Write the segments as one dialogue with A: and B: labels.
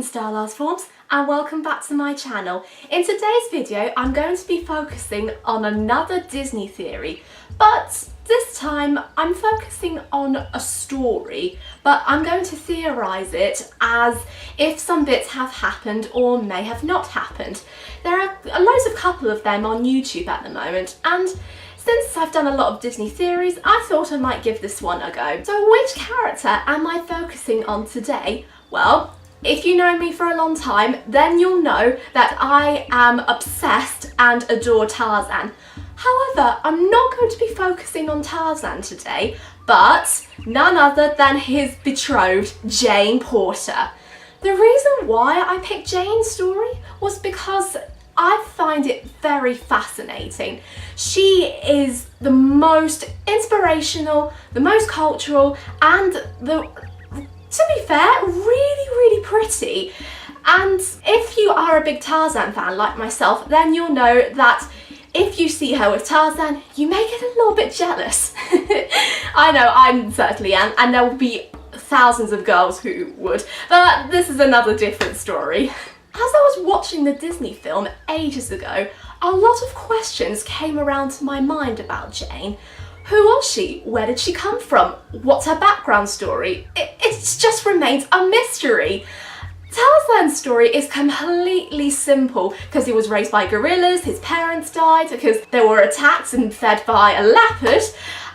A: Starlars Forms and welcome back to my channel. In today's video I'm going to be focusing on another Disney theory, but this time I'm focusing on a story, but I'm going to theorise it as if some bits have happened or may have not happened. There are a couple of them on YouTube at the moment, and since I've done a lot of Disney theories, I thought I might give this one a go. So which character am I focusing on today? Well, if you know me for a long time, then you'll know that I am obsessed and adore Tarzan. However, I'm not going to be focusing on Tarzan today, but none other than his betrothed, Jane Porter. The reason why I picked Jane's story was because I find it very fascinating. She is the most inspirational, the most cultural, and to be fair, really pretty. And if you are a big Tarzan fan like myself, then you'll know that if you see her with Tarzan, you may get a little bit jealous. I know, I certainly am, and there will be thousands of girls who would, but this is another different story. As I was watching the Disney film ages ago, a lot of questions came around to my mind about Jane. Who was she? Where did she come from? What's her background story? It just remains a mystery. Tarzan's story is completely simple because he was raised by gorillas, his parents died because they were attacked and fed by a leopard,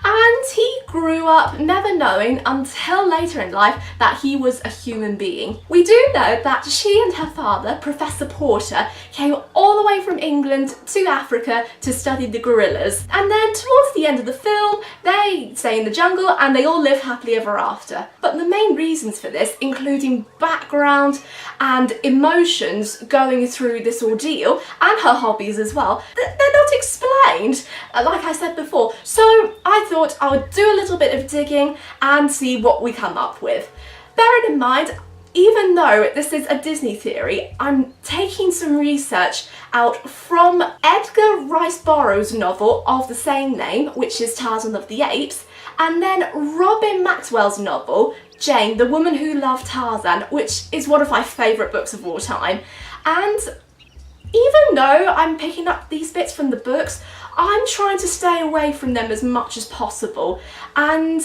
A: and he grew up never knowing until later in life that he was a human being. We do know that she and her father, Professor Porter, came all the way from England to Africa to study the gorillas. And then towards the end of the film, they stay in the jungle and they all live happily ever after. But the main reasons for this, including background and emotions going through this ordeal, and her hobbies as well, they're not explained, like I said before. So I thought I would do a little bit of digging and see what we come up with. Bearing in mind, even though this is a Disney theory, I'm taking some research out from Edgar Rice Burroughs' novel of the same name, which is Tarzan of the Apes, and then Robin Maxwell's novel, Jane, the Woman Who Loved Tarzan, which is one of my favourite books of all time. And even though I'm picking up these bits from the books, I'm trying to stay away from them as much as possible, and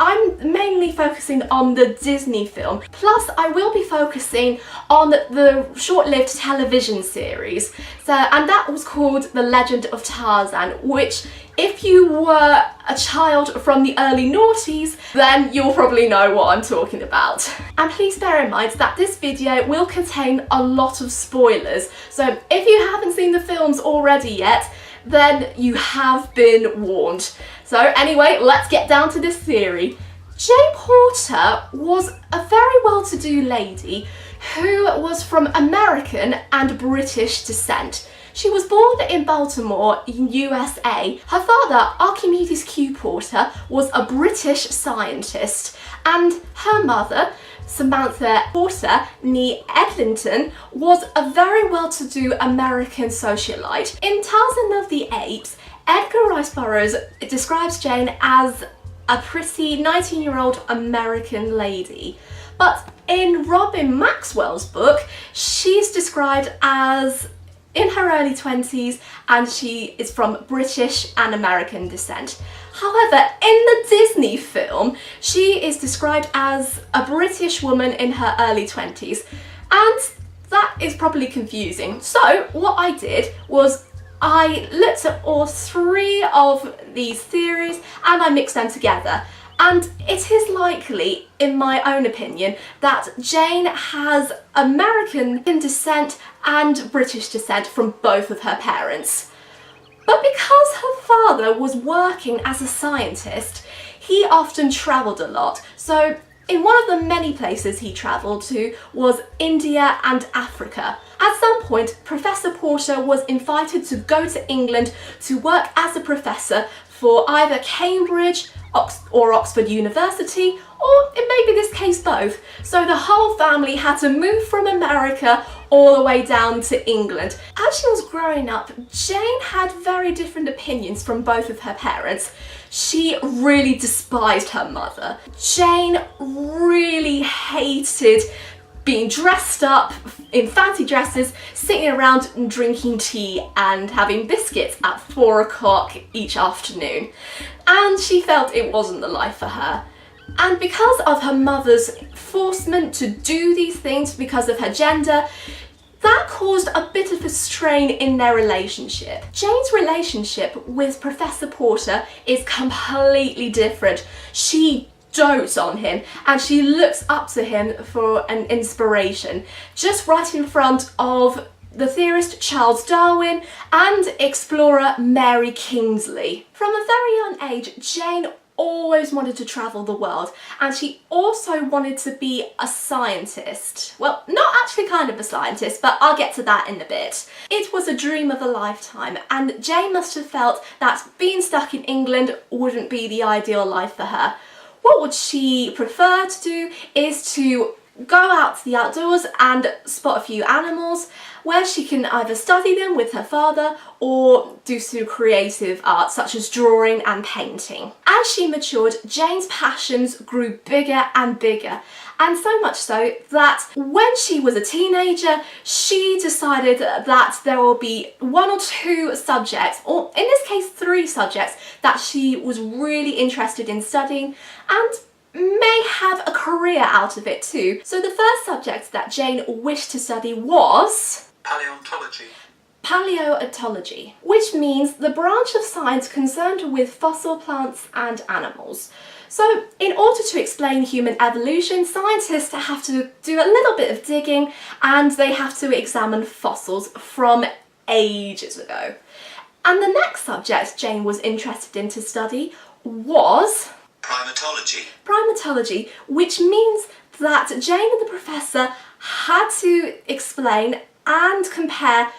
A: I'm mainly focusing on the Disney film. Plus, I will be focusing on the short-lived television series. And that was called The Legend of Tarzan, which, if you were a child from the early noughties, then you'll probably know what I'm talking about. And please bear in mind that this video will contain a lot of spoilers. So if you haven't seen the films already yet, then you have been warned. So anyway, let's get down to this theory. Jane Porter was a very well-to-do lady who was from American and British descent. She was born in Baltimore, USA. Her father, Archimedes Q. Porter, was a British scientist, and her mother, Samantha Porter, née Edlington, was a very well-to-do American socialite. In Tarzan of the Apes, Edgar Rice Burroughs describes Jane as a pretty 19-year-old American lady. But in Robin Maxwell's book, she's described as in her early 20s, and she is from British and American descent. However, in the Disney film, she is described as a British woman in her early 20s, and that is probably confusing. So what I did was I looked at all three of these theories and I mixed them together. And it is likely, in my own opinion, that Jane has American descent and British descent from both of her parents. But because her father was working as a scientist, he often travelled a lot. So in one of the many places he travelled to was India and Africa. At some point, Professor Porter was invited to go to England to work as a professor for either Cambridge or Oxford University, or it may be this case both. So the whole family had to move from America all the way down to England. As she was growing up, Jane had very different opinions from both of her parents. She really despised her mother. Jane really hated being dressed up in fancy dresses, sitting around and drinking tea and having biscuits at 4 o'clock each afternoon. And she felt it wasn't the life for her. And because of her mother's forcement to do these things because of her gender, that caused a bit of a strain in their relationship. Jane's relationship with Professor Porter is completely different. She dotes on him and she looks up to him for an inspiration, just right in front of the theorist Charles Darwin and explorer Mary Kingsley. From a very young age, Jane always wanted to travel the world, and she also wanted to be a scientist. Well, not actually kind of a scientist, but I'll get to that in a bit. It was a dream of a lifetime, and Jane must have felt that being stuck in England wouldn't be the ideal life for her. What would she prefer to do is to go out to the outdoors and spot a few animals, where she can either study them with her father or do some creative art such as drawing and painting. As she matured, Jane's passions grew bigger and bigger, and so much so that when she was a teenager, she decided that there will be 1 or 2 subjects, or in this case 3 subjects, that she was really interested in studying and may have a career out of it too. So the first subject that Jane wished to study was
B: paleontology.
A: Paleontology, which means the branch of science concerned with fossil plants and animals. So in order to explain human evolution, scientists have to do a little bit of digging and they have to examine fossils from ages ago. And the next subject Jane was interested in to study was
B: primatology.
A: Primatology, which means that Jane and the professor had to explain and compare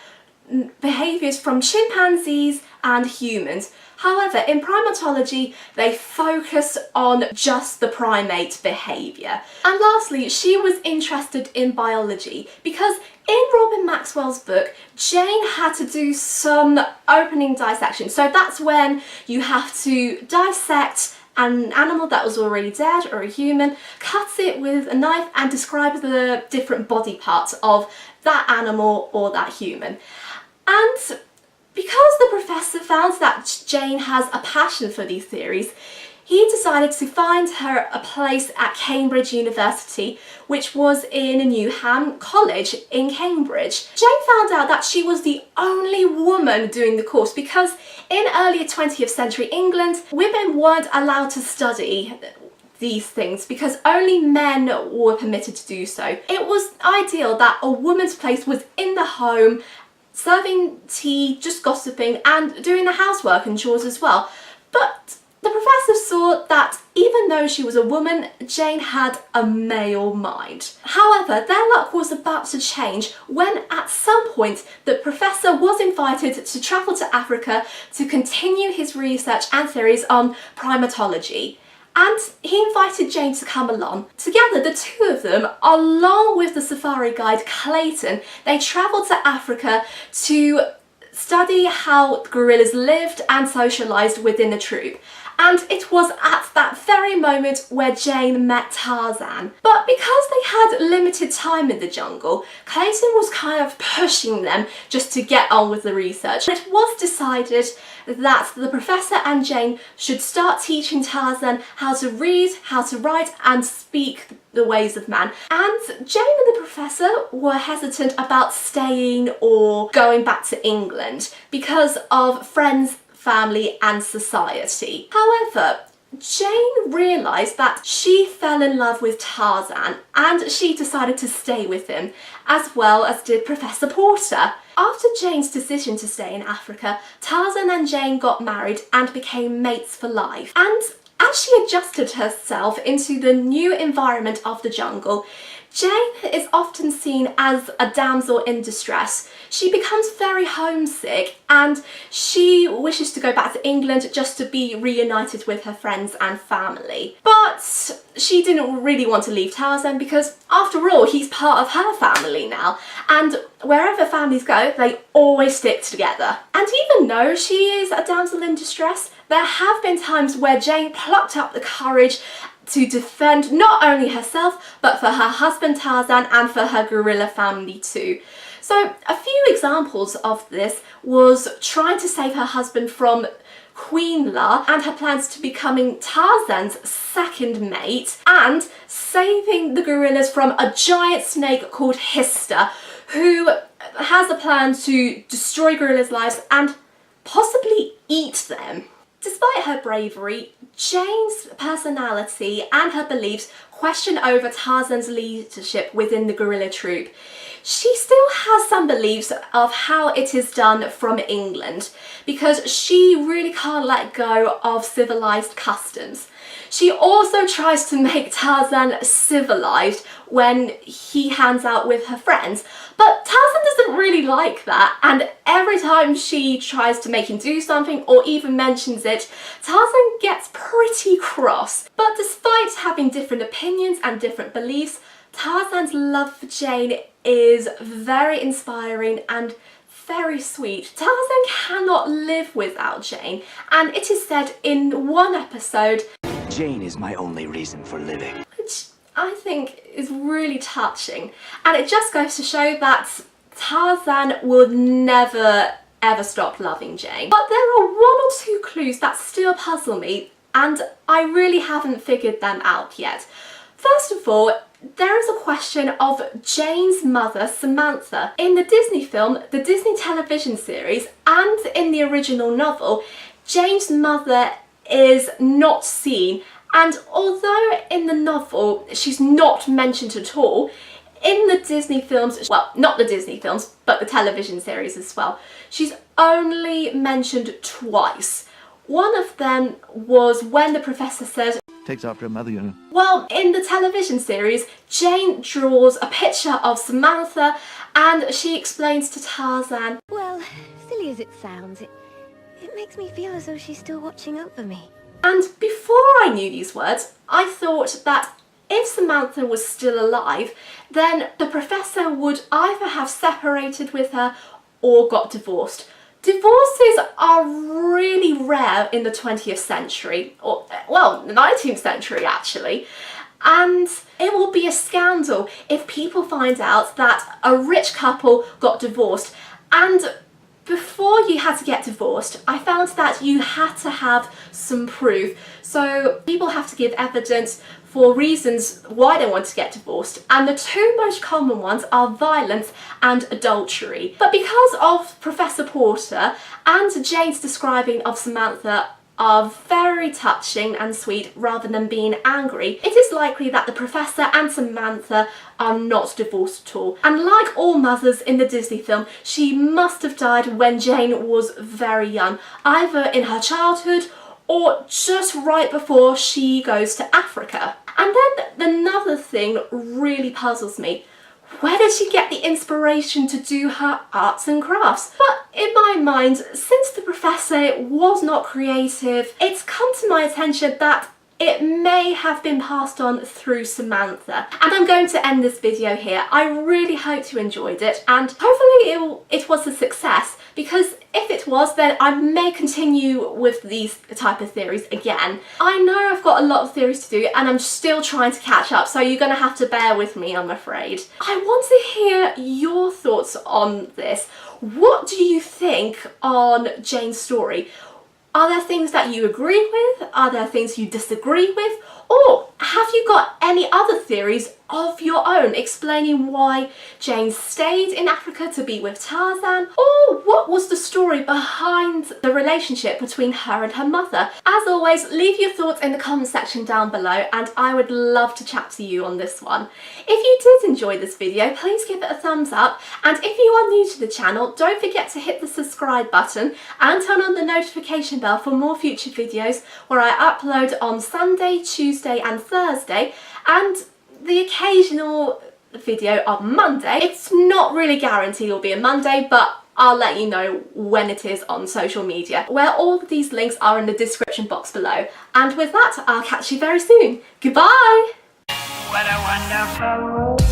A: behaviours from chimpanzees and humans. However, in primatology, they focus on just the primate behaviour. And lastly, she was interested in biology because in Robin Maxwell's book, Jane had to do some opening dissection. So that's when you have to dissect an animal that was already dead or a human, cut it with a knife and describe the different body parts of that animal or that human. And because the professor found that Jane has a passion for these theories, he decided to find her a place at Cambridge University, which was in Newham College in Cambridge. Jane found out that she was the only woman doing the course because in earlier 20th century England, women weren't allowed to study these things because only men were permitted to do so. It was ideal that a woman's place was in the home, serving tea, just gossiping and doing the housework and chores as well. But the professor saw that even though she was a woman, Jane had a male mind. However, their luck was about to change when at some point the professor was invited to travel to Africa to continue his research and theories on primatology. And he invited Jane to come along. Together, the two of them, along with the safari guide Clayton, they travelled to Africa to study how gorillas lived and socialised within the troop. And it was at that very moment where Jane met Tarzan. But because they had limited time in the jungle, Clayton was kind of pushing them just to get on with the research. It was decided that the professor and Jane should start teaching Tarzan how to read, how to write and speak the ways of man. And Jane and the professor were hesitant about staying or going back to England because of friends, family and society. However, Jane realised that she fell in love with Tarzan and she decided to stay with him, as well as did Professor Porter. After Jane's decision to stay in Africa, Tarzan and Jane got married and became mates for life. And as she adjusted herself into the new environment of the jungle, Jane is often seen as a damsel in distress. She becomes very homesick and she wishes to go back to England just to be reunited with her friends and family. But she didn't really want to leave Tarzan because after all, he's part of her family now. And wherever families go, they always stick together. And even though she is a damsel in distress, there have been times where Jane plucked up the courage to defend not only herself, but for her husband Tarzan and for her gorilla family too. So a few examples of this was trying to save her husband from Queen La and her plans to becoming Tarzan's second mate, and saving the gorillas from a giant snake called Hister, who has a plan to destroy gorillas' lives and possibly eat them. Despite her bravery, Jane's personality and her beliefs question over Tarzan's leadership within the gorilla troop. She still has some beliefs of how it is done from England, because she really can't let go of civilized customs. She also tries to make Tarzan civilized when he hangs out with her friends, but Tarzan doesn't really like that, and every time she tries to make him do something or even mentions it, Tarzan gets pretty cross. But despite having different opinions and different beliefs, Tarzan's love for Jane is very inspiring and very sweet. Tarzan cannot live without Jane, and it is said in one episode,
C: Jane is my only reason for living.
A: which I think is really touching, and it just goes to show that Tarzan will never ever stop loving Jane. But there are one or two clues that still puzzle me, and I really haven't figured them out yet. First of all, there is a question of Jane's mother, Samantha. In the Disney film, the Disney television series, and in the original novel, Jane's mother is not seen, and although in the novel she's not mentioned at all, in the Disney films, well, not the Disney films, but the television series as well, she's only mentioned twice. One of them was when the professor said,
D: takes after her mother, you know.
A: well, in the television series, Jane draws a picture of Samantha and she explains to Tarzan,
E: Well, silly as it sounds, it makes me feel as though she's still watching over me.
A: and before I knew these words, I thought that if Samantha was still alive, then the professor would either have separated with her or got divorced. Divorces are really rare in the 20th century, or well, the 19th century actually, and it will be a scandal if people find out that a rich couple got divorced. And before you had to get divorced, I found that you had to have some proof. So people have to give evidence for reasons why they want to get divorced, and the two most common ones are violence and adultery. But because of Professor Porter and Jane's describing of Samantha are very touching and sweet rather than being angry, it is likely that the Professor and Samantha are not divorced at all. And like all mothers in the Disney film, she must have died when Jane was very young, either in her childhood or just right before she goes to Africa. And then another thing really puzzles me. Where did she get the inspiration to do her arts and crafts? But in my mind, since the professor was not creative, it's come to my attention that it may have been passed on through Samantha. And I'm going to end this video here. I really hope you enjoyed it, and hopefully it was a success, because if it was, then I may continue with these type of theories again. I know I've got a lot of theories to do and I'm still trying to catch up, so you're going to have to bear with me, I'm afraid. I want to hear your thoughts on this. What do you think on Jane's story? Are there things that you agree with? Are there things you disagree with? Or have you got any other theories of your own explaining why Jane stayed in Africa to be with Tarzan? Or what was the story behind the relationship between her and her mother? As always, leave your thoughts in the comment section down below and I would love to chat to you on this one. If you did enjoy this video, please give it a thumbs up, and if you are new to the channel, don't forget to hit the subscribe button and turn on the notification bell for more future videos where I upload on Sunday, Tuesday and Thursday, and the occasional video on Monday. It's not really guaranteed it'll be a Monday, but I'll let you know when it is on social media, where all of these links are in the description box below. And with that, I'll catch you very soon. Goodbye!
F: What a wonderful